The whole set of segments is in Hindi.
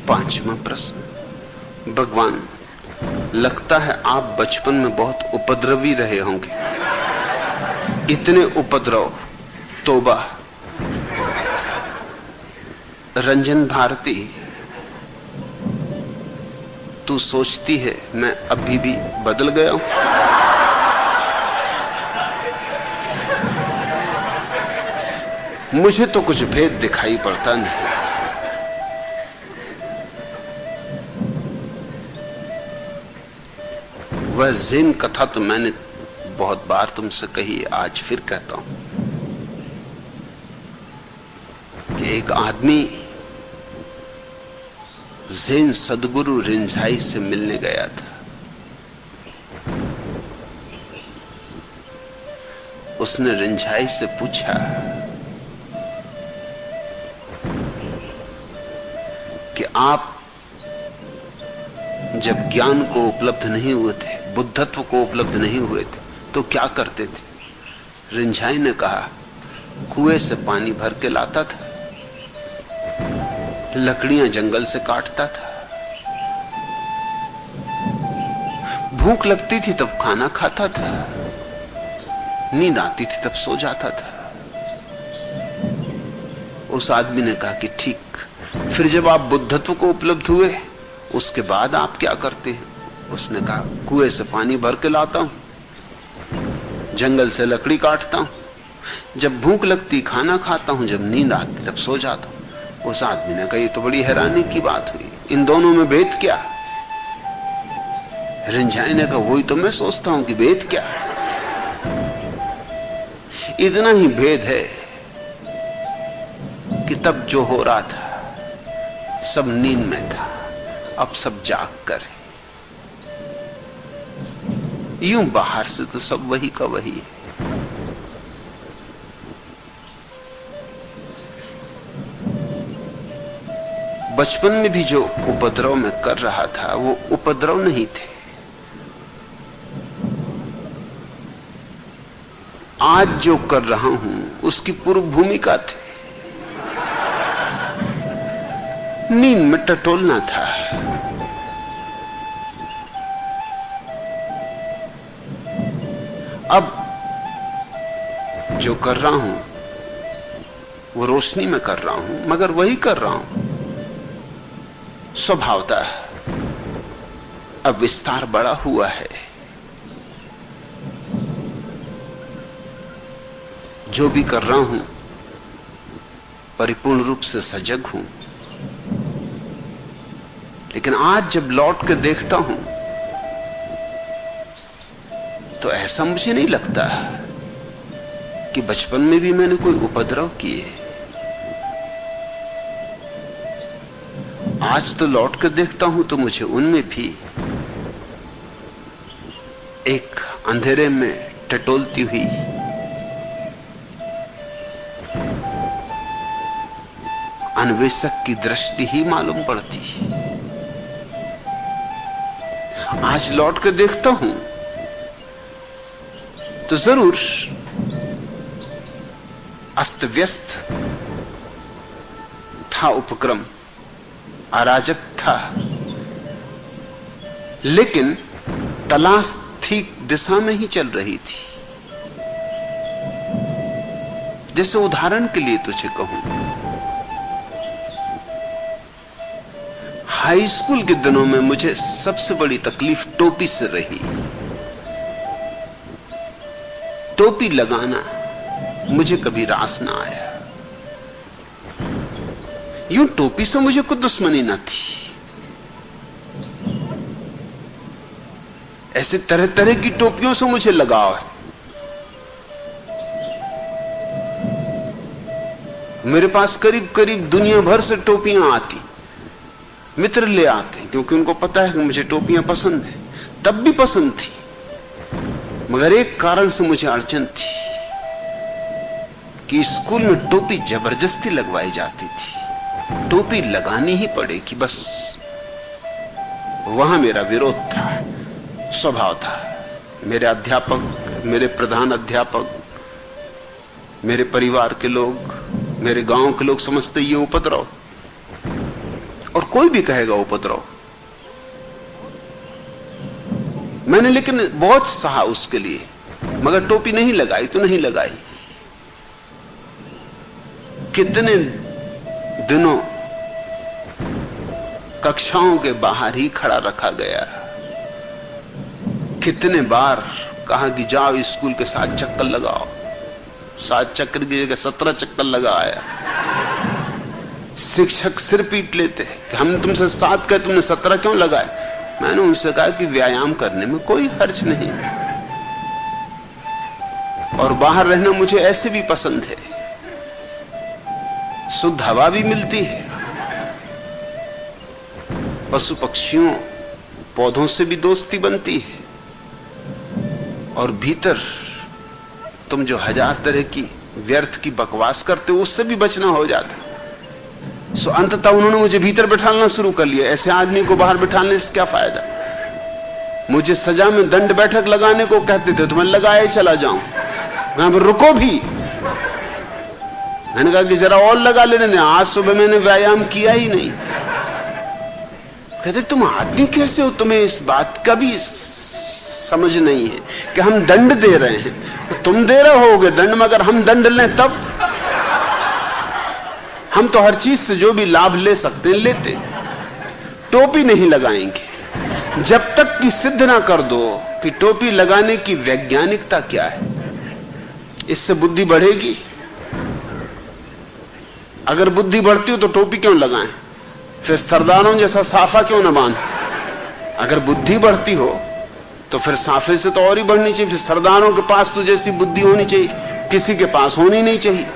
पांचवा प्रश्न। भगवान, लगता है आप बचपन में बहुत उपद्रवी रहे होंगे। इतने उपद्रव, तौबा। रंजन भारती, तू सोचती है मैं अभी भी बदल गया हूं? मुझे तो कुछ भेद दिखाई पड़ता नहीं। वह ज़ेन कथा तो मैंने बहुत बार तुमसे कही, आज फिर कहता हूं कि एक आदमी ज़ेन सदगुरु रिंझाई से मिलने गया था। उसने रिंझाई से पूछा कि आप जब ज्ञान को उपलब्ध नहीं हुए थे, बुद्धत्व को उपलब्ध नहीं हुए थे, तो क्या करते थे? रिंझाई ने कहा, कुएं से पानी भर के लाता था, लकड़ियां जंगल से काटता था, भूख लगती थी तब खाना खाता था, नींद आती थी तब सो जाता था। उस आदमी ने कहा कि ठीक, फिर जब आप बुद्धत्व को उपलब्ध हुए उसके बाद आप क्या करते हैं? उसने कहा, कुएं से पानी भर के लाता हूं, जंगल से लकड़ी काटता हूं, जब भूख लगती खाना खाता हूं, जब नींद आती तब सो जाता हूं। उस आदमी ने कहा, ये तो बड़ी हैरानी की बात हुई, इन दोनों में भेद क्या? रिंझाई ने कहा, वही तो मैं सोचता हूं कि भेद क्या। इतना ही भेद है कि तब जो हो रहा था सब नींद में था, अब सब जाग कर है। यूं बाहर से तो सब वही का वही है। बचपन में भी जो उपद्रव में कर रहा था वो उपद्रव नहीं थे। आज जो कर रहा हूं उसकी पूर्व भूमिका थे। नींद में टटोलना था। अब जो कर रहा हूं वो रोशनी में कर रहा हूं, मगर वही कर रहा हूं स्वभावतः। अब विस्तार बड़ा हुआ है। जो भी कर रहा हूं परिपूर्ण रूप से सजग हूं। लेकिन आज जब लौट के देखता हूं तो ऐसा मुझे नहीं लगता कि बचपन में भी मैंने कोई उपद्रव किए। आज तो लौट के देखता हूं तो मुझे उनमें भी एक अंधेरे में टटोलती हुई अन्वेषक की दृष्टि ही मालूम पड़ती है। आज लौट के देखता हूं तो जरूर अस्त व्यस्त था उपक्रम, अराजक था, लेकिन तलाश ठीक दिशा में ही चल रही थी। जैसे उदाहरण के लिए तुझे कहूं, हाई स्कूल के दिनों में मुझे सबसे बड़ी तकलीफ टोपी से रही। टोपी लगाना मुझे कभी रास ना आया। यूं टोपी से मुझे कोई दुश्मनी ना थी। ऐसे तरह तरह की टोपियों से मुझे लगाव है। मेरे पास करीब करीब दुनिया भर से टोपियां आती, मित्र ले आते, क्योंकि उनको पता है कि मुझे टोपियां पसंद है। तब भी पसंद थी, मगर एक कारण से मुझे अड़चन थी कि स्कूल में टोपी जबरदस्ती लगवाई जाती थी। टोपी लगानी ही पड़ेगी बस। वहां मेरा विरोध था, स्वभाव था। मेरे अध्यापक, मेरे प्रधान अध्यापक, मेरे परिवार के लोग, मेरे गांव के लोग समझते ये उपद्रव, और कोई भी कहेगा उपद्रव। मैंने लेकिन बहुत सहा उसके लिए, मगर टोपी नहीं लगाई तो नहीं लगाई। कितने दिनों कक्षाओं के बाहर ही खड़ा रखा गया। कितने बार कहा कि जाओ स्कूल के 7 चक्कर लगाओ, 7 चक्कर की जगह 17 चक्कर लगा आया। शिक्षक सिर पीट लेते कि हम तुमसे 7 कहे, तुमने 17 क्यों लगाए? मैंने उनसे कहा कि व्यायाम करने में कोई हर्ज नहीं, और बाहर रहना मुझे ऐसे भी पसंद है। शुद्ध हवा भी मिलती है, पशु पक्षियों पौधों से भी दोस्ती बनती है, और भीतर तुम जो 1000 तरह की व्यर्थ की बकवास करते हो उससे भी बचना हो जाता। सो अंततः उन्होंने मुझे भीतर बिठाना शुरू कर लिया। ऐसे आदमी को बाहर बिठाने से क्या फायदा? मुझे सजा में दंड बैठक लगाने को कहते थे तो मैं लगाए चला जाऊं। वहां पर रुको भी, मैंने कहा कि जरा और लगा लेने दें, आज सुबह मैंने व्यायाम किया ही नहीं। कहते तुम आदमी कैसे हो, तुम्हें इस बात का भी समझ नहीं है कि हम दंड दे रहे हैं। तो तुम दे रहे होगे दंड, मगर हम दंड लें तब? हम तो हर चीज से जो भी लाभ ले सकते हैं लेते। टोपी नहीं लगाएंगे जब तक कि सिद्ध ना कर दो कि टोपी लगाने की वैज्ञानिकता क्या है। इससे बुद्धि बढ़ेगी? अगर बुद्धि बढ़ती हो तो टोपी क्यों लगाएं? फिर सरदारों जैसा साफा क्यों न बांध? अगर बुद्धि बढ़ती हो तो फिर साफे से तो और ही बढ़नी चाहिए। फिर सरदारों के पास तो जैसी बुद्धि होनी चाहिए किसी के पास होनी नहीं चाहिए।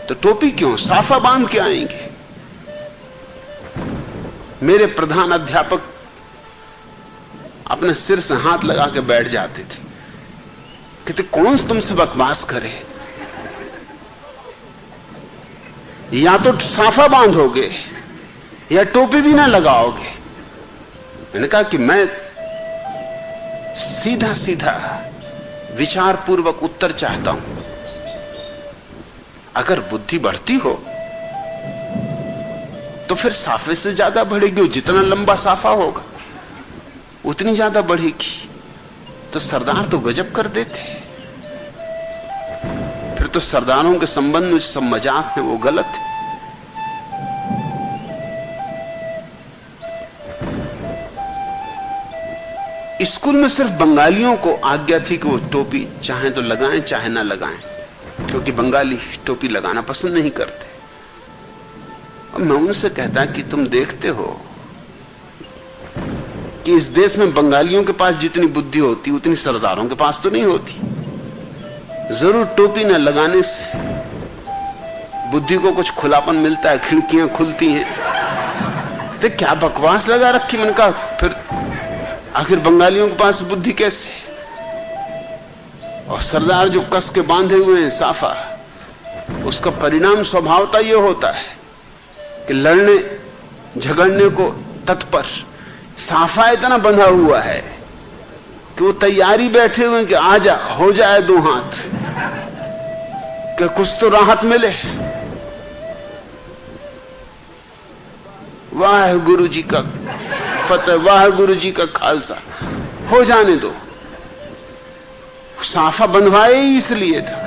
तो टोपी क्यों, साफा बांध के आएंगे। मेरे प्रधान अध्यापक अपने सिर से हाथ लगा के बैठ जाते थे, कहते कौन तुमसे बकवास करे, या तो साफा बांधोगे या टोपी भी ना लगाओगे। मैंने कहा कि मैं सीधा सीधा विचार पूर्वक उत्तर चाहता हूं। अगर बुद्धि बढ़ती हो तो फिर साफे से ज्यादा बढ़ेगी, जितना लंबा साफा होगा उतनी ज्यादा बढ़ेगी। तो सरदार तो गजब कर देते, फिर तो सरदारों के संबंध में सब मजाक है वो गलत है। स्कूल में सिर्फ बंगालियों को आज्ञा थी कि वो टोपी चाहे तो लगाएं चाहे ना लगाएं, क्योंकि बंगाली टोपी लगाना पसंद नहीं करते। और मैं उनसे कहता कि तुम देखते हो कि इस देश में बंगालियों के पास जितनी बुद्धि होती उतनी सरदारों के पास तो नहीं होती। जरूर टोपी न लगाने से बुद्धि को कुछ खुलापन मिलता है, खिड़कियां खुलती हैं। तो क्या बकवास लगा रखी। मैंने कहा फिर आखिर बंगालियों के पास बुद्धि कैसे? और सरदार जो कस के बांधे हुए हैं साफा, उसका परिणाम स्वभावता यह होता है कि लड़ने झगड़ने को तत्पर। साफा इतना बंधा हुआ है कि वो तैयारी बैठे हुए कि आजा, हो जाए 2 हाथ कि कुछ तो राहत मिले। वाह गुरु जी का फतेह, वाह गुरु जी का खालसा, हो जाने दो। साफा बंधवाए ही इसलिए था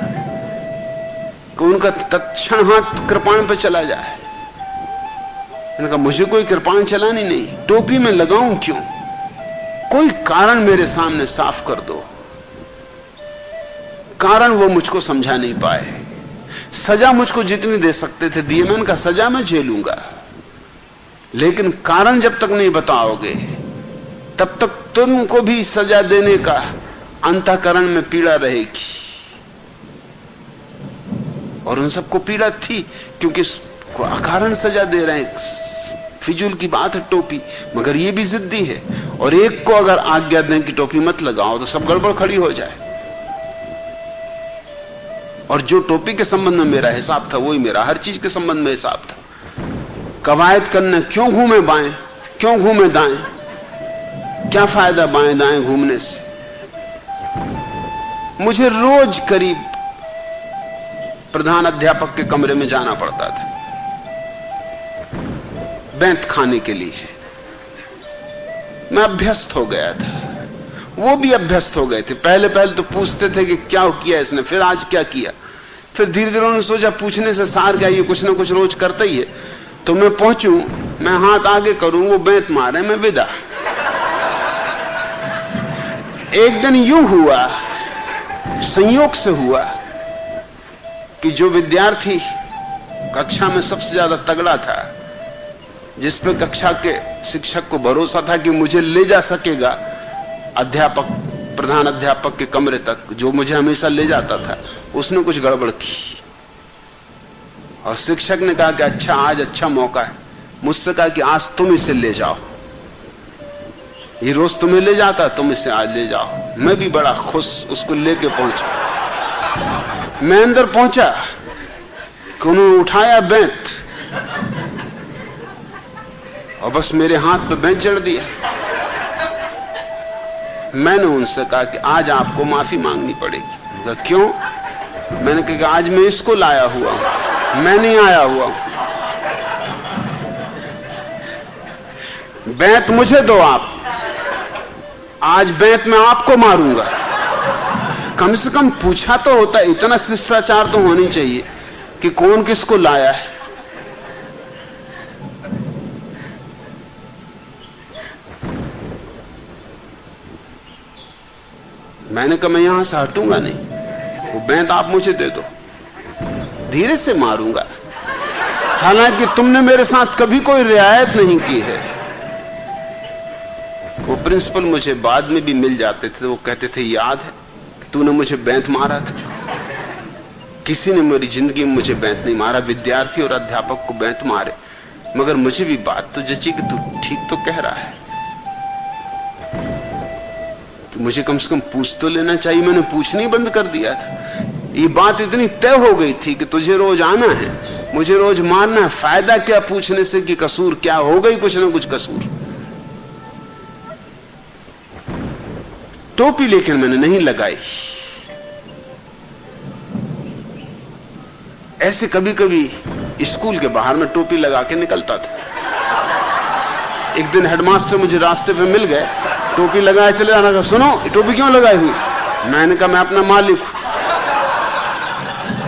कि उनका तत्क्षण हाथ कृपाण पे चला जाए। मैंने कहा मुझे कोई कृपाण चलानी नहीं, टोपी में लगाऊं क्यों? कोई कारण मेरे सामने साफ कर दो। कारण वो मुझको समझा नहीं पाए। सजा मुझको जितनी दे सकते थे दिए, मैंने कहा सजा मैं झेलूंगा, लेकिन कारण जब तक नहीं बताओगे तब तक तुमको भी सजा देने का अंतःकरण में पीड़ा रहेगी। और उन सबको पीड़ा थी क्योंकि अकारण सजा दे रहे हैं। फिजूल की बात है टोपी, मगर ये भी जिद्दी है। और एक को अगर आज्ञा दें कि टोपी मत लगाओ तो सब गड़बड़ खड़ी हो जाए। और जो टोपी के संबंध में मेरा हिसाब था वही मेरा हर चीज के संबंध में हिसाब था। कवायद करना, क्यों घूमे बाएं, क्यों घूमे दाएं, क्या फायदा बाएं दाएं घूमने से। मुझे रोज करीब प्रधान अध्यापक के कमरे में जाना पड़ता था बैंत खाने के लिए। मैं अभ्यस्त हो गया था, वो भी अभ्यस्त हो गए थे। पहले पहले तो पूछते थे कि क्या किया इसने, फिर आज क्या किया। फिर धीरे धीरे उन्होंने सोचा पूछने से सार क्या, ये कुछ ना कुछ रोज करता ही है। तो मैं पहुंचूं, मैं हाथ आगे करूं, वो बैंत मारे, मैं विदा। एक दिन यूं हुआ, संयोग से हुआ कि जो विद्यार्थी कक्षा में सबसे ज्यादा तगड़ा था, जिस पे कक्षा के शिक्षक को भरोसा था कि मुझे ले जा सकेगा अध्यापक, प्रधान अध्यापक के कमरे तक, जो मुझे हमेशा ले जाता था, उसने कुछ गड़बड़ की। और शिक्षक ने कहा कि अच्छा, आज अच्छा मौका है। मुझसे कहा कि आज तुम इसे ले जाओ, ये रोज तुम्हें ले जाता, तुम इसे आज ले जाओ। मैं भी बड़ा खुश उसको लेके पहुंचा। मैं अंदर पहुंचा कि उन्होंने उठाया बैंत और बस मेरे हाथ पे बैंत जड़ दिया। मैंने उनसे कहा कि आज आपको माफी मांगनी पड़ेगी। कहा क्यों? मैंने कहा आज मैं इसको लाया हुआ हूं, मैं नहीं आया हुआ हूं। बैंत मुझे दो आप, आज बैंत मैं आपको मारूंगा। कम से कम पूछा तो होता, इतना शिष्टाचार तो होनी चाहिए कि कौन किसको लाया है। मैंने कहा मैं यहां से हटूंगा नहीं, वो बैंत आप मुझे दे दो, धीरे से मारूंगा। हालांकि तुमने मेरे साथ कभी कोई रियायत नहीं की है। वो प्रिंसिपल मुझे बाद में भी मिल जाते थे, वो कहते थे याद है तूने मुझे बैंत मारा था। किसी ने मेरी जिंदगी में मुझे बैंत नहीं मारा, विद्यार्थी और अध्यापक को बैंत मारे, मगर मुझे भी बात तो जची कि तू ठीक तो कह रहा है, तो मुझे कम से कम पूछ तो लेना चाहिए। मैंने पूछना ही बंद कर दिया था। ये बात इतनी तय हो गई थी कि तुझे रोज आना है, मुझे रोज मारना है, फायदा क्या पूछने से कि कसूर क्या, हो गई कुछ ना कुछ कसूर। टोपी लेकिन मैंने नहीं लगाई। ऐसे कभी कभी स्कूल के बाहर में टोपी लगा के निकलता था। एक दिन हेडमास्टर मुझे रास्ते पे मिल गए, टोपी लगाए चले जाना। का सुनो, टोपी क्यों लगाई हुई? मैंने कहा मैं अपना मालिक हूं,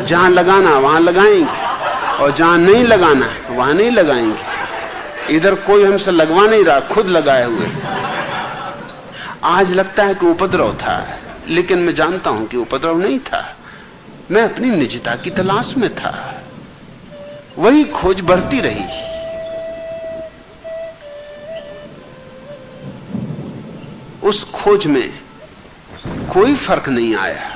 जहां लगाना वहां लगाएंगे और जहां नहीं लगाना वहां नहीं लगाएंगे। इधर कोई हमसे लगवा नहीं रहा, खुद लगाए हुए। आज लगता है कि उपद्रव था, लेकिन मैं जानता हूं कि उपद्रव नहीं था। मैं अपनी निजता की तलाश में था। वही खोज बढ़ती रही। उस खोज में कोई फर्क नहीं आया।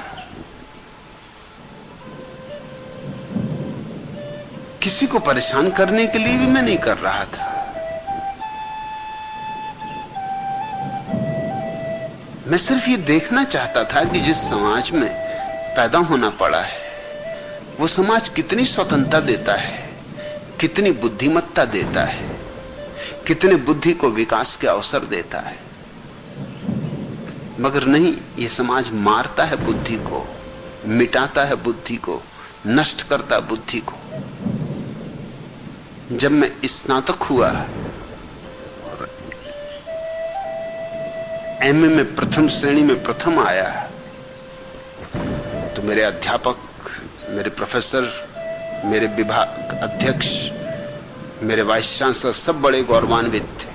किसी को परेशान करने के लिए भी मैं नहीं कर रहा था। मैं सिर्फ ये देखना चाहता था कि जिस समाज में पैदा होना पड़ा है, वो समाज कितनी स्वतंत्रता देता है, कितनी बुद्धिमत्ता देता है, कितने बुद्धि को विकास के अवसर देता है। मगर नहीं, ये समाज मारता है बुद्धि को, मिटाता है बुद्धि को, नष्ट करता है बुद्धि को। जब मैं स्नातक हुआ और एमए में प्रथम श्रेणी में प्रथम आया, तो मेरे अध्यापक, मेरे प्रोफेसर, मेरे विभाग अध्यक्ष, मेरे वाइस चांसलर सब बड़े गौरवान्वित थे।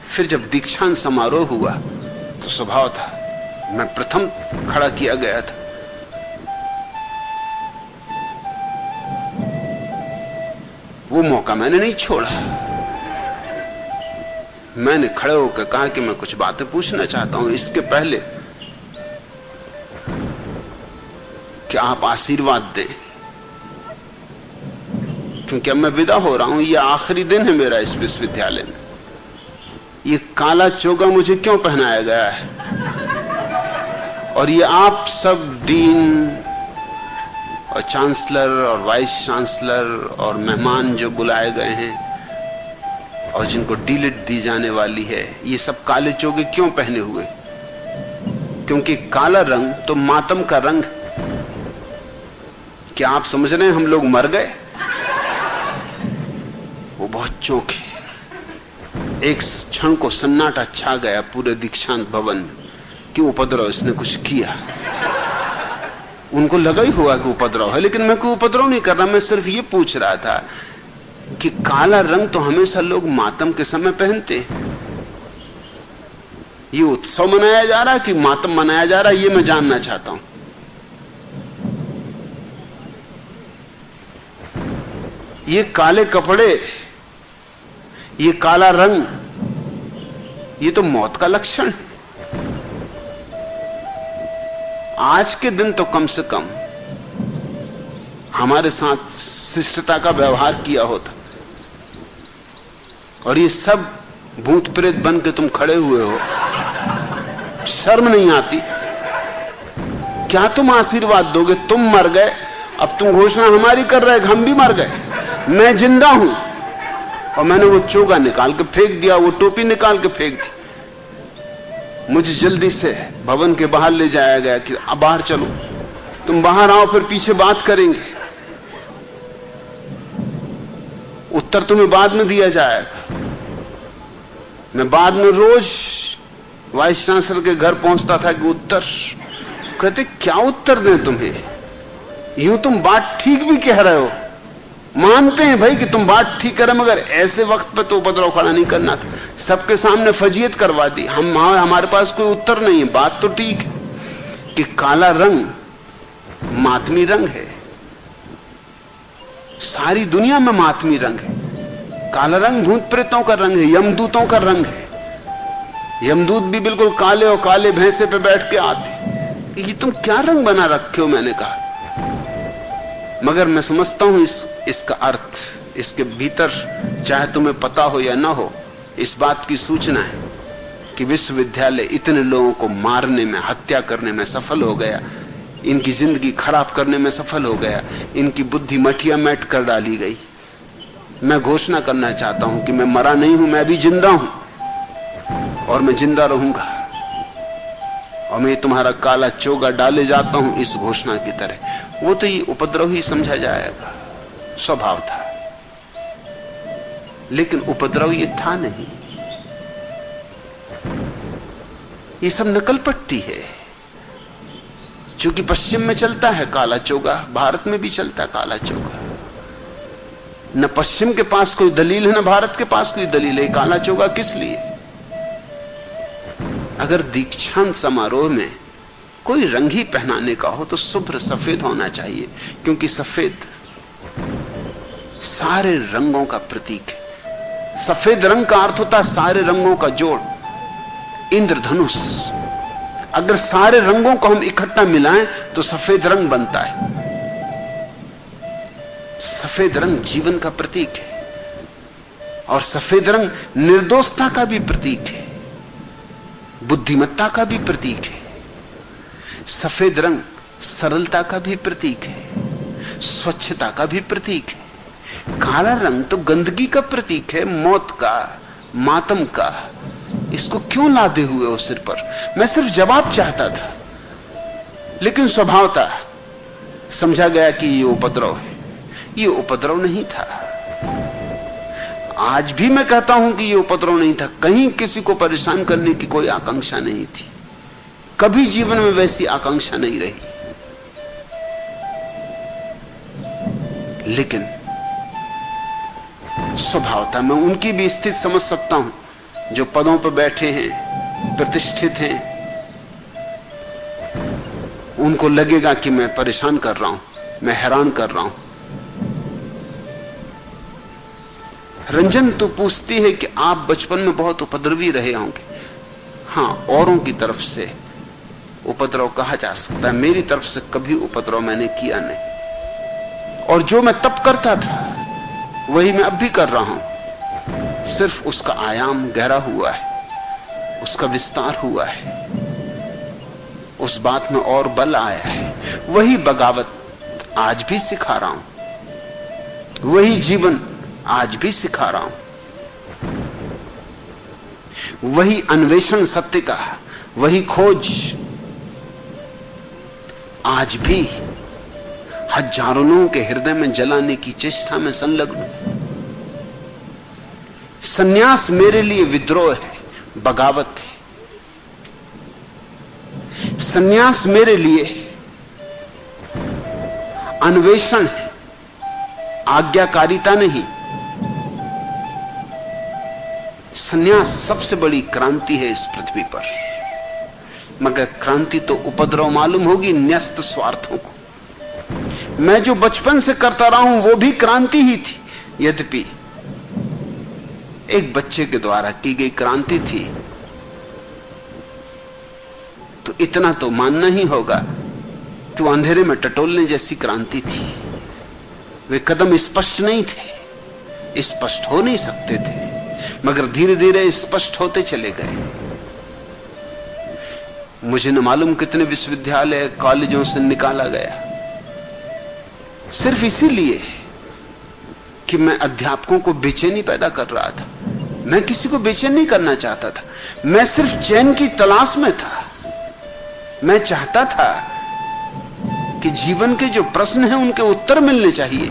फिर जब दीक्षांत समारोह हुआ तो स्वभाव था, मैं प्रथम खड़ा किया गया था। वो मौका मैंने नहीं छोड़ा। मैंने खड़े होकर कहा कि मैं कुछ बातें पूछना चाहता हूं, इसके पहले कि आप आशीर्वाद दें, क्योंकि अब मैं विदा हो रहा हूं। यह आखिरी दिन है मेरा इस विश्वविद्यालय में। ये काला चोगा मुझे क्यों पहनाया गया है, और ये आप सब डीन और चांसलर और वाइस चांसलर और मेहमान जो बुलाए गए हैं और जिनको डीलिट दी जाने वाली है, ये सब काले चोगे क्यों पहने हुए? क्योंकि काला रंग तो मातम का रंग, क्या आप समझ रहे हैं हम लोग मर गए? वो बहुत चौंके। एक क्षण को सन्नाटा छा गया पूरे दीक्षांत भवन में कि उपद्रव इसने कुछ किया। उनको लगा ही हुआ कि उपद्रव है, लेकिन मैं कोई उपद्रव नहीं कर रहा। मैं सिर्फ ये पूछ रहा था कि काला रंग तो हमेशा लोग मातम के समय पहनते हैं। ये उत्सव मनाया जा रहा है कि मातम मनाया जा रहा है, ये मैं जानना चाहता हूं। ये काले कपड़े, ये काला रंग, ये तो मौत का लक्षण है। आज के दिन तो कम से कम हमारे साथ शिष्टता का व्यवहार किया होता, और ये सब भूत प्रेत बन के तुम खड़े हुए हो, शर्म नहीं आती? क्या तुम आशीर्वाद दोगे? तुम मर गए, अब तुम घोषणा हमारी कर रहे, हम भी मर गए। मैं जिंदा हूं, और मैंने वो चोगा निकाल के फेंक दिया, वो टोपी निकाल के फेंक दी। मुझे जल्दी से भवन के बाहर ले जाया गया कि अब बाहर चलो, तुम बाहर आओ, फिर पीछे बात करेंगे। उत्तर तुम्हें बाद में दिया जाएगा। मैं बाद में रोज वाइस चांसलर के घर पहुंचता था कि उत्तर, कहते क्या उत्तर दें तुम्हें? यूं तुम बात ठीक भी कह रहे हो, मानते हैं भाई कि तुम बात ठीक कर रहे, मगर ऐसे वक्त पे तो उपद्रव खड़ा नहीं करना था। सबके सामने फजीयत करवा दी। हमारे पास कोई उत्तर नहीं है। बात तो ठीक है कि काला रंग मातमी रंग है, सारी दुनिया में मातमी रंग है। काला रंग भूत प्रेतों का रंग है, यमदूतों का रंग है। यमदूत भी बिल्कुल काले और काले भैंसे पे बैठ के आते। ये तुम क्या रंग बना रखे हो? मैंने कहा, मगर मैं समझता हूं इसका अर्थ, इसके भीतर, चाहे तुम्हें पता हो या ना हो, इस बात की सूचना है कि विश्वविद्यालय इतने लोगों को मारने में, हत्या करने में सफल हो गया, इनकी जिंदगी खराब करने में सफल हो गया, इनकी बुद्धि मटिया मैट कर डाली गई। मैं घोषणा करना चाहता हूं कि मैं मरा नहीं हूं, मैं अभी जिंदा हूं, और मैं जिंदा रहूंगा, और मैं तुम्हारा काला चोगा डाले जाता हूं इस घोषणा की तरह। वो तो ये उपद्रव ही समझा जाएगा, स्वभाव था, लेकिन उपद्रव ये था नहीं। ये सब नकल पट्टी है। क्योंकि पश्चिम में चलता है काला चोगा, भारत में भी चलता है काला चोगा। न पश्चिम के पास कोई दलील है, न भारत के पास कोई दलील है। काला चोगा किस लिए? अगर दीक्षांत समारोह में कोई रंग ही पहनाने का हो तो शुभ्र सफेद होना चाहिए, क्योंकि सफेद सारे रंगों का प्रतीक है। सफेद रंग का अर्थ होता है सारे रंगों का जोड़, इंद्रधनुष। अगर सारे रंगों को हम इकट्ठा मिलाएं तो सफेद रंग बनता है। सफेद रंग जीवन का प्रतीक है, और सफेद रंग निर्दोषता का भी प्रतीक है, बुद्धिमत्ता का भी प्रतीक है। सफेद रंग सरलता का भी प्रतीक है, स्वच्छता का भी प्रतीक है। काला रंग तो गंदगी का प्रतीक है, मौत का, मातम का। इसको क्यों लादे हुए हो सिर पर? मैं सिर्फ जवाब चाहता था, लेकिन स्वभावता समझा गया कि ये उपद्रव है। ये उपद्रव नहीं था। आज भी मैं कहता हूं कि ये उपद्रव नहीं था। कहीं किसी को परेशान करने की कोई आकांक्षा नहीं थी, कभी जीवन में वैसी आकांक्षा नहीं रही। लेकिन स्वभावता मैं उनकी भी स्थिति समझ सकता हूं जो पदों पर बैठे हैं, प्रतिष्ठित हैं। उनको लगेगा कि मैं परेशान कर रहा हूं, मैं हैरान कर रहा हूं। रंजन तो पूछती है कि आप बचपन में बहुत उपद्रवी रहे होंगे। हां, औरों की तरफ से उपद्रव कहा जा सकता है, मेरी तरफ से कभी उपद्रव मैंने किया नहीं। और जो मैं तब करता था वही मैं अब भी कर रहा हूं, सिर्फ उसका आयाम गहरा हुआ है, उसका विस्तार हुआ है, उस बात में और बल आया है। वही बगावत आज भी सिखा रहा हूं, वही जीवन आज भी सिखा रहा हूं, वही अन्वेषण सत्य का, वही खोज आज भी हजारों लोगों के हृदय में जलाने की चेष्टा में संलग्न। सन्यास मेरे लिए विद्रोह है, बगावत है। सन्यास मेरे लिए अन्वेषण है, आज्ञाकारिता नहीं। सन्यास सबसे बड़ी क्रांति है इस पृथ्वी पर, मगर क्रांति तो उपद्रव मालूम होगी न्यस्त स्वार्थों को। मैं जो बचपन से करता रहा हूं वो भी क्रांति ही थी, यद्यपि एक बच्चे के द्वारा की गई क्रांति थी। तो इतना तो मानना ही होगा कि वो अंधेरे में टटोलने जैसी क्रांति थी। वे कदम स्पष्ट नहीं थे, स्पष्ट हो नहीं सकते थे, मगर धीरे धीरे स्पष्ट होते चले गए। मुझे न मालूम कितने विश्वविद्यालय कॉलेजों से निकाला गया, सिर्फ इसीलिए कि मैं अध्यापकों को बेचैनी पैदा कर रहा था। मैं किसी को बेचैन नहीं करना चाहता था, मैं सिर्फ चैन की तलाश में था। मैं चाहता था कि जीवन के जो प्रश्न हैं उनके उत्तर मिलने चाहिए।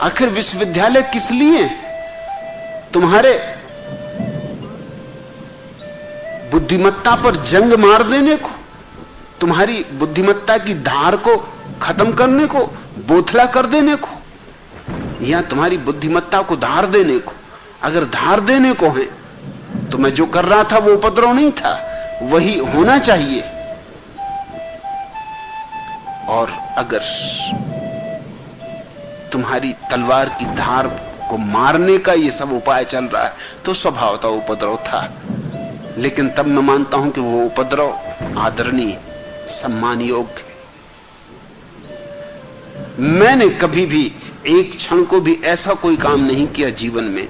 आखिर विश्वविद्यालय किस लिए? तुम्हारे बुद्धिमत्ता पर जंग मार देने को, तुम्हारी बुद्धिमत्ता की धार को खत्म करने को, बोथला कर देने को, या तुम्हारी बुद्धिमत्ता को धार देने को? अगर धार देने को है तो मैं जो कर रहा था वो उपद्रव नहीं था, वही होना चाहिए। और अगर तुम्हारी तलवार की धार को मारने का ये सब उपाय चल रहा है तो स्वभावतः उपद्रव था। लेकिन तब मैं मानता हूं कि वो उपद्रव आदरणीय, सम्मान योग्य। मैंने कभी भी एक क्षण को भी ऐसा कोई काम नहीं किया जीवन में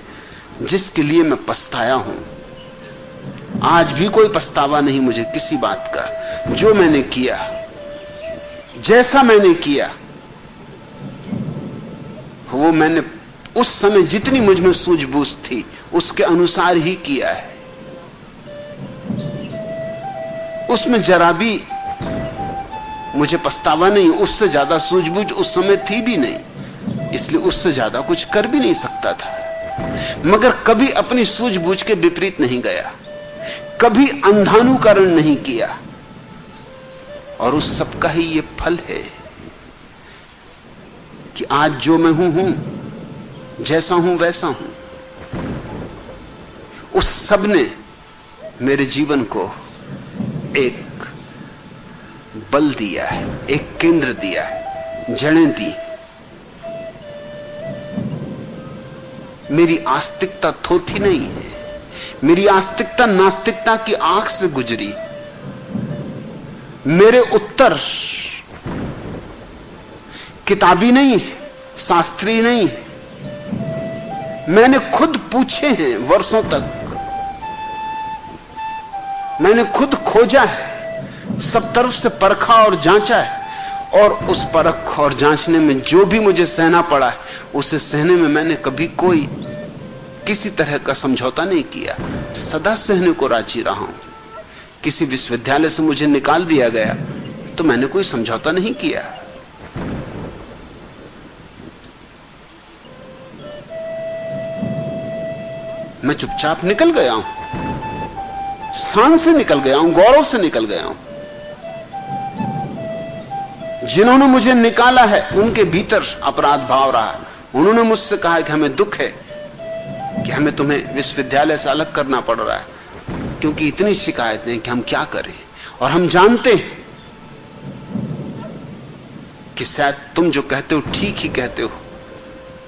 जिसके लिए मैं पछताया हूं। आज भी कोई पछतावा नहीं मुझे किसी बात का। जो मैंने किया, जैसा मैंने किया, वो मैंने उस समय जितनी मुझ में सूझबूझ थी उसके अनुसार ही किया है। उसमें जरा भी मुझे पछतावा नहीं। उससे ज्यादा सूझबूझ उस समय थी भी नहीं, इसलिए उससे ज्यादा कुछ कर भी नहीं सकता था। मगर कभी अपनी सूझबूझ के विपरीत नहीं गया, कभी अंधानुकरण नहीं किया। और उस सब का ही ये फल है कि आज जो मैं हूं, जैसा हूं वैसा हूं। उस सब ने मेरे जीवन को एक बल दिया है, एक केंद्र दिया है, जड़ें दी। मेरी आस्तिकता थोथी नहीं है, मेरी आस्तिकता नास्तिकता की आंख से गुजरी। मेरे उत्तर किताबी नहीं है, शास्त्रीय नहीं है। मैंने खुद पूछे हैं वर्षों तक, मैंने खुद खोजा है, सब तरफ से परखा और जांचा है। और उस परख और जांचने में जो भी मुझे सहना पड़ा है, उसे सहने में मैंने कभी कोई किसी तरह का समझौता नहीं किया। सदा सहने को राजी रहा हूं। किसी विश्वविद्यालय से मुझे निकाल दिया गया तो मैंने कोई समझौता नहीं किया। मैं चुपचाप निकल गया हूं, शान से निकल गया हूं, गौरव से निकल गया हूं। जिन्होंने मुझे निकाला है उनके भीतर अपराध भाव रहा। उन्होंने मुझसे कहा कि हमें दुख है कि हमें तुम्हें विश्वविद्यालय से अलग करना पड़ रहा है, क्योंकि इतनी शिकायतें कि हम क्या करें। और हम जानते हैं कि शायद तुम जो कहते हो ठीक ही कहते हो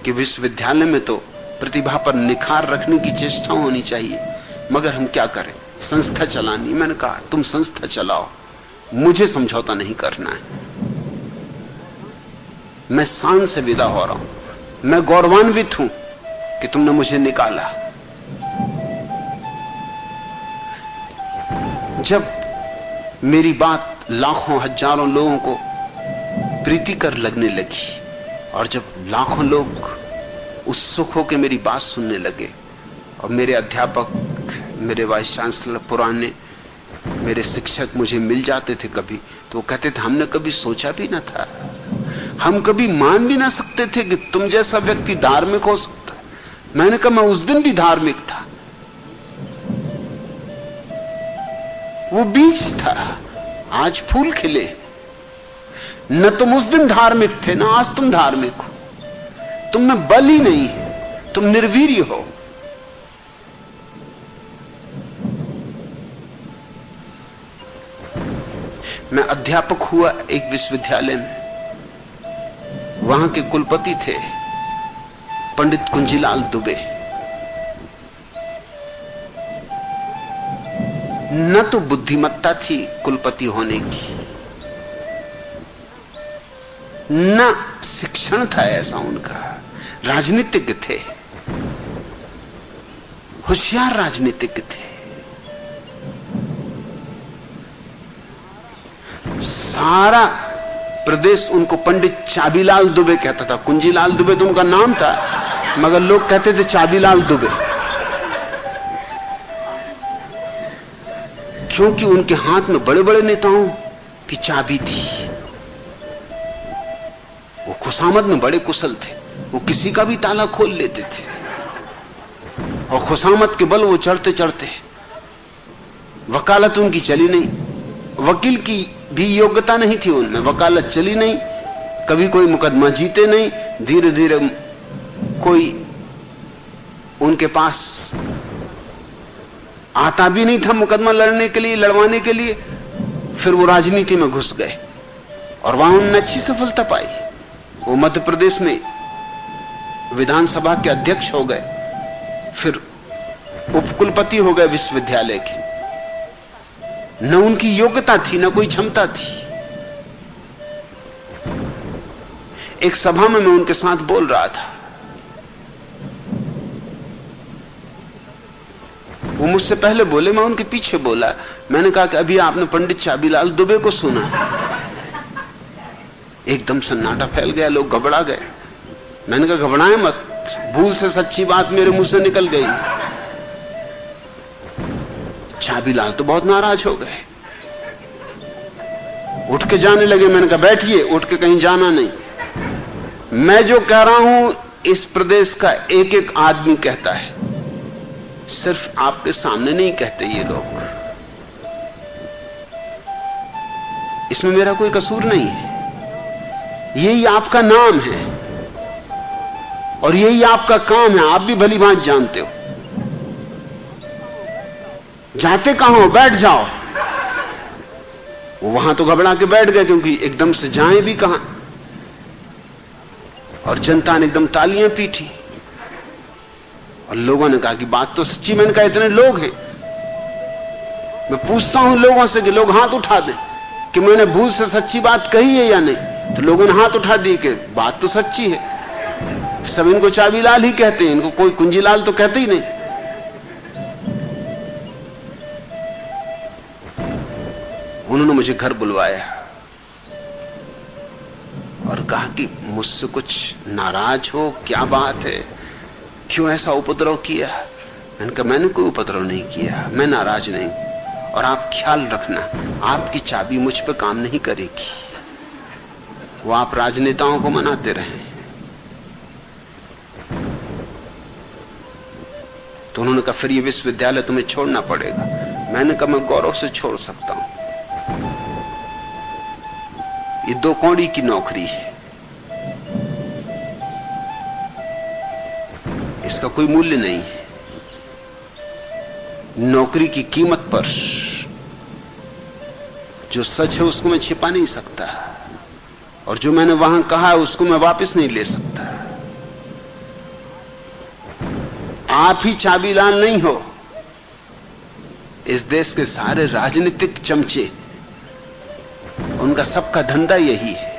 कि विश्वविद्यालय में तो प्रतिभा पर निखार रखने की चेष्टा होनी चाहिए, मगर हम क्या करें, संस्था चलानी। मैंने कहा तुम संस्था चलाओ, मुझे समझौता नहीं करना है। मैं शान से विदा हो रहा हूं। मैं गौरवान्वित हूं कि तुमने मुझे निकाला। जब मेरी बात लाखों हजारों लोगों को प्रीतिकर लगने लगी और जब लाखों लोग उत्सुक होकर मेरी बात सुनने लगे, और मेरे अध्यापक, मेरे वाइस चांसलर पुराने, मेरे शिक्षक मुझे मिल जाते थे कभी, तो वो कहते थे हमने कभी सोचा भी ना था, हम कभी मान भी ना सकते थे कि तुम जैसा व्यक्ति धार्मिक हो सकता है। मैंने कहा मैं उस दिन भी धार्मिक था, वो बीज था, आज फूल खिले। न तुम उस दिन धार्मिक थे, ना आज तुम धार्मिक हो। तुम में बल ही नहीं, तुम निर्वीर्य हो। मैं अध्यापक हुआ एक विश्वविद्यालय में, वहां के कुलपति थे पंडित कुंजीलाल दुबे। न तो बुद्धिमत्ता थी कुलपति होने की, न शिक्षण था ऐसा उनका। राजनीतिज्ञ थे, होशियार राजनीतिज्ञ थे। सारा प्रदेश उनको पंडित चाबीलाल दुबे कहता था। कुंजीलाल दुबे तो उनका नाम था, मगर लोग कहते थे चाबीलाल दुबे, क्योंकि उनके हाथ में बड़े बड़े नेताओं की चाबी थी। वो खुशामद में बड़े कुशल थे, वो किसी का भी ताला खोल लेते थे। और खुशामद के बल वो चढ़ते चढ़ते, वकालत उनकी चली नहीं, वकील की भी योग्यता नहीं थी उनमें, वकालत चली नहीं, कभी कोई मुकदमा जीते नहीं। धीरे धीरे कोई उनके पास आता भी नहीं था मुकदमा लड़ने के लिए, लड़वाने के लिए। फिर वो राजनीति में घुस गए और वहां उन्होंने अच्छी सफलता पाई। वो मध्य प्रदेश में विधानसभा के अध्यक्ष हो गए, फिर उपकुलपति हो गए विश्वविद्यालय के। न उनकी योग्यता थी, न कोई क्षमता थी। एक सभा में मैं उनके साथ बोल रहा था, वो मुझसे पहले बोले, मैं उनके पीछे बोला। मैंने कहा कि अभी आपने पंडित चाबीलाल दुबे को सुना? एकदम सन्नाटा फैल गया, लोग घबरा गए। मैंने कहा घबराएं मत, भूल से सच्ची बात मेरे मुंह से निकल गई। चाबीलाल तो बहुत नाराज हो गए, उठ के जाने लगे। मैंने कहा बैठिए, उठ के कहीं जाना नहीं। मैं जो कह रहा हूं इस प्रदेश का एक एक आदमी कहता है, सिर्फ आपके सामने नहीं कहते ये लोग। इसमें मेरा कोई कसूर नहीं है, यही आपका नाम है और यही आपका काम है, आप भी भली भांति जानते हो। जाते कहां हो, बैठ जाओ। वो वहां तो घबरा के बैठ गए, क्योंकि एकदम से जाएं भी कहां। और जनता ने एकदम तालियां पीटी और लोगों ने कहा कि बात तो सच्ची। मैंने कहा इतने लोग हैं, मैं पूछता हूं लोगों से कि लोग हाथ उठा दें कि मैंने भूल से सच्ची बात कही है या नहीं। तो लोगों ने हाथ उठा दी कि बात तो सच्ची है। सब इनको चाबीलाल ही कहते हैं, इनको कोई कुंजीलाल तो कहते ही नहीं। उन्होंने मुझे घर बुलवाया और कहा कि मुझसे कुछ नाराज हो, क्या बात है, क्यों ऐसा उपद्रव किया? मैंने कहा मैंने कोई उपद्रव नहीं किया, मैं नाराज नहीं। और आप ख्याल रखना, आपकी चाबी मुझ पे काम नहीं करेगी। वो आप राजनेताओं को मनाते रहे। तो उन्होंने कहा फिर ये विश्वविद्यालय तुम्हें छोड़ना पड़ेगा। मैंने कहा मैं गौरव से छोड़ सकता हूं, ये 2 कौड़ी की नौकरी है, इसका कोई मूल्य नहीं है। नौकरी की कीमत पर जो सच है उसको मैं छिपा नहीं सकता, और जो मैंने वहां कहा है उसको मैं वापस नहीं ले सकता। आप ही चाबीलाल नहीं हो, इस देश के सारे राजनीतिक चमचे, उनका सबका धंधा यही है।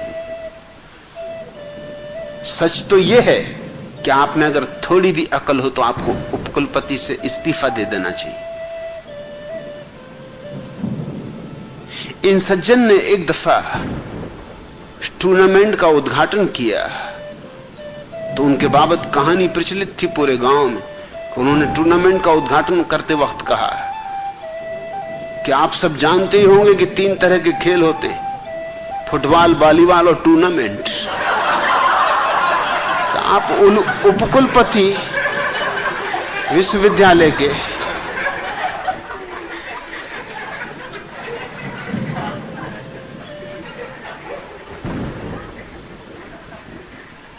सच तो यह है कि आप में अगर थोड़ी भी अकल हो तो आपको उपकुलपति से इस्तीफा दे देना चाहिए। इन सज्जन ने एक दफा टूर्नामेंट का उद्घाटन किया तो उनके बाबत कहानी प्रचलित थी पूरे गांव में। उन्होंने टूर्नामेंट का उद्घाटन करते वक्त कहा कि आप सब जानते ही होंगे कि 3 तरह के खेल होते, फुटबॉल, वॉलीबॉल और टूर्नामेंट। आप उपकुलपति विश्वविद्यालय के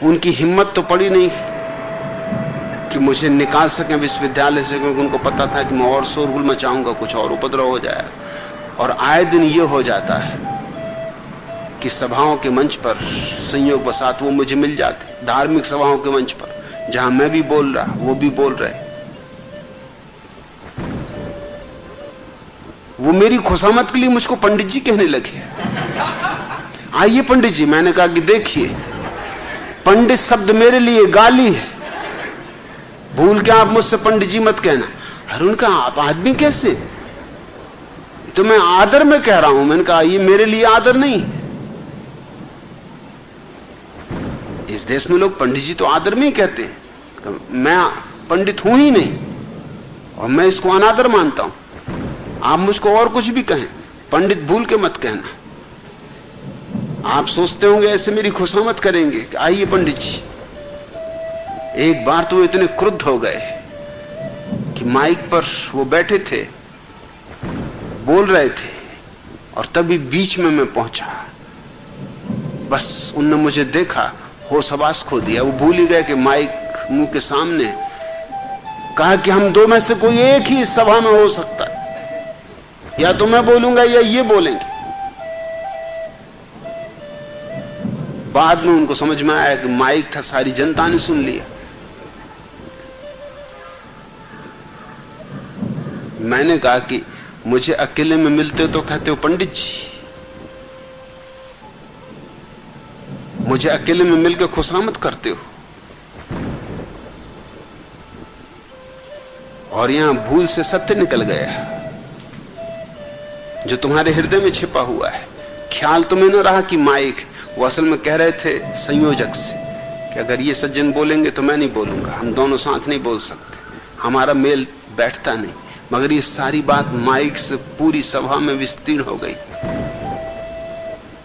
उनकी हिम्मत तो पड़ी नहीं कि मुझे निकाल सकें विश्वविद्यालय से, क्योंकि उनको पता था कि मैं और शोरगुल मचाऊंगा, कुछ और उपद्रव हो जाएगा। और आए दिन ये हो जाता है कि सभाओं के मंच पर संयोग बसात वो मुझे मिल जाते, धार्मिक सभाओं के मंच पर जहां मैं भी बोल रहा वो भी बोल रहे। वो मेरी खुशामद के लिए मुझको पंडित जी कहने लगे, आइए पंडित जी। मैंने कहा कि देखिए, पंडित शब्द मेरे लिए गाली है, भूल के आप मुझसे पंडित जी मत कहना। अरे उनका आप आदमी कैसे, तो मैं आदर में कह रहा हूं। मैंने कहा ये मेरे लिए आदर नहीं। इस देश में लोग पंडित जी तो आदर में ही कहते हैं, मैं पंडित हूं ही नहीं और मैं इसको अनादर मानता हूं। आप मुझको और कुछ भी कहें, पंडित भूल के मत कहना। आप सोचते होंगे ऐसे मेरी खुशामद करेंगे कि आइए पंडित जी। एक बार तो इतने क्रुद्ध हो गए कि माइक पर वो बैठे थे, बोल रहे थे, और तभी बीच में मैं पहुंचा। बस उनने मुझे देखा, होश हवास खो दिया। वो भूल ही गए कि माइक मुंह के सामने। कहा कि हम दो में से कोई एक ही इस सभा में हो सकता है, या तो मैं बोलूंगा या ये बोलेंगे। बाद में उनको समझ में आया कि माइक था, सारी जनता ने सुन लिया। मैंने कहा कि मुझे अकेले में मिलते तो कहते हो पंडित जी, मुझे अकेले में मिलकर खुशामद करते हो, और यहां भूल से सत्य निकल गया जो तुम्हारे हृदय में छिपा हुआ है। ख्याल तुम्हें न रहा कि माइक, वो असल में कह रहे थे संयोजक से कि अगर ये सज्जन बोलेंगे तो मैं नहीं बोलूंगा, हम दोनों साथ नहीं बोल सकते, हमारा मेल बैठता नहीं। मगर ये सारी बात माइक से पूरी सभा में विस्तीर्ण हो गई।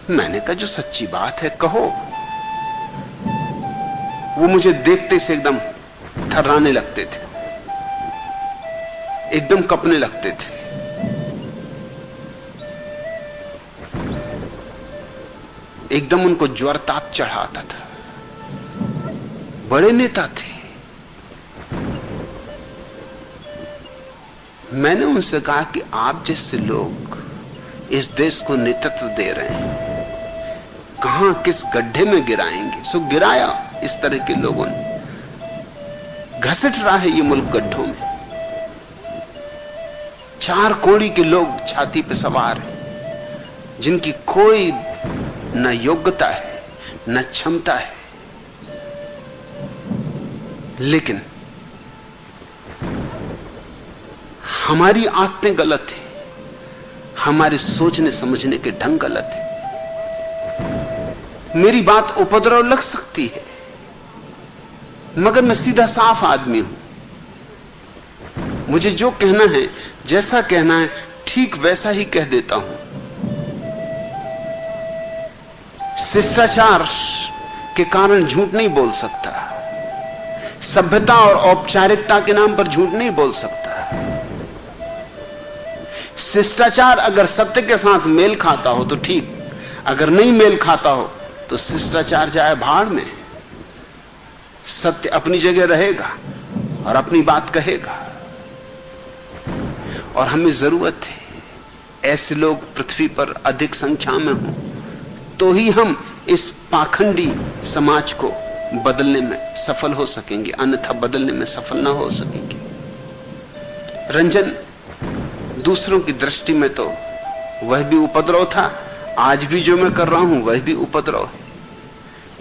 मैंने कहा जो सच्ची बात है कहो। वो मुझे देखते से एकदम थर्राने लगते थे, एकदम कपने लगते थे। एकदम उनको ज्वर ताप चढ़ाता था। बड़े नेता थे। मैंने उनसे कहा कि आप जैसे लोग इस देश को नेतृत्व दे रहे हैं, कहां किस गड्ढे में गिराएंगे। सो गिराया इस तरह के लोगों ने। घसीट रहा है ये मुल्क गड्ढों में। चार कोड़ी के लोग छाती पे सवार हैं, जिनकी कोई न योग्यता है न क्षमता है, लेकिन हमारी आदतें गलत है, हमारे सोचने समझने के ढंग गलत है। मेरी बात उपद्रव लग सकती है, मगर मैं सीधा साफ आदमी हूं। मुझे जो कहना है, जैसा कहना है, ठीक वैसा ही कह देता हूं। शिष्टाचार के कारण झूठ नहीं बोल सकता, सभ्यता और औपचारिकता के नाम पर झूठ नहीं बोल सकता। शिष्टाचार अगर सत्य के साथ मेल खाता हो तो ठीक, अगर नहीं मेल खाता हो तो शिष्टाचार जाए भाड़ में। सत्य अपनी जगह रहेगा और अपनी बात कहेगा। और हमें जरूरत है ऐसे लोग पृथ्वी पर अधिक संख्या में हों, तो ही हम इस पाखंडी समाज को बदलने में सफल हो सकेंगे, अन्यथा बदलने में सफल ना हो सकेंगे। रंजन दूसरों की दृष्टि में तो वह भी उपद्रव था, आज भी जो मैं कर रहा हूं वह भी उपद्रव है।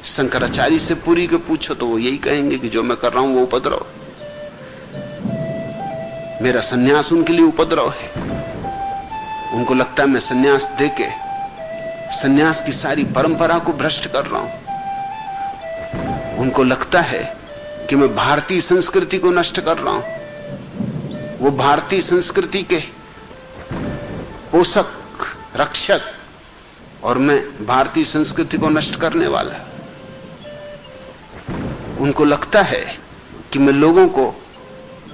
शंकराचार्य से पूरी के पूछो तो वो यही कहेंगे कि जो मैं कर रहा हूं वो उपद्रव। मेरा सन्यास उनके लिए उपद्रव है। उनको लगता है मैं सन्यास देके सन्यास की सारी परंपरा को भ्रष्ट कर रहा हूं। उनको लगता है कि मैं भारतीय संस्कृति को नष्ट कर रहा हूं। वो भारतीय संस्कृति के पोषक, रक्षक, और मैं भारतीय संस्कृति को नष्ट करने वाला। उनको लगता है कि मैं लोगों को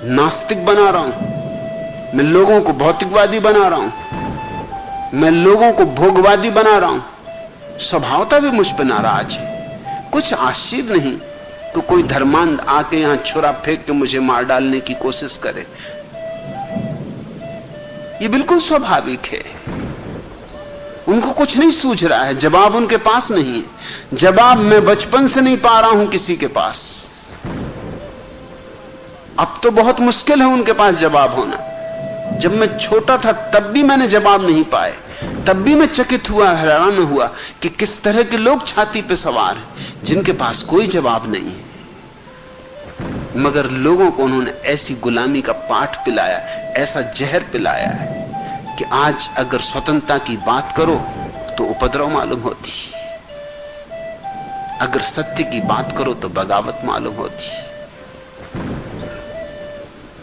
नास्तिक बना रहा हूं, मैं लोगों को भौतिकवादी बना रहा हूं, मैं लोगों को भोगवादी बना रहा हूं। स्वभावता भी मुझ पर नाराज है। कुछ आश्चर्य नहीं तो कोई धर्मांध आके यहां छुरा फेंक के मुझे मार डालने की कोशिश करे। ये बिल्कुल स्वाभाविक है। उनको कुछ नहीं सूझ रहा है, जवाब उनके पास नहीं है। जवाब मैं बचपन से नहीं पा रहा हूं किसी के पास। अब तो बहुत मुश्किल है उनके पास जवाब होना। जब मैं छोटा था तब भी मैंने जवाब नहीं पाए। तब भी मैं चकित हुआ, हैरान हुआ कि किस तरह के लोग छाती पे सवार हैं जिनके पास कोई जवाब नहीं है। मगर लोगों को उन्होंने ऐसी गुलामी का पाठ पिलाया, ऐसा जहर पिलाया है कि आज अगर स्वतंत्रता की बात करो तो उपद्रव मालूम होती, अगर सत्य की बात करो तो बगावत मालूम होती।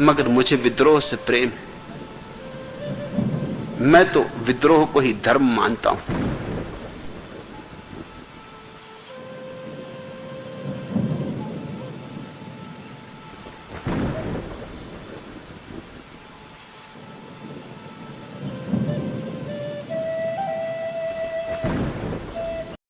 मगर मुझे विद्रोह से प्रेम है। मैं तो विद्रोह को ही धर्म मानता हूं।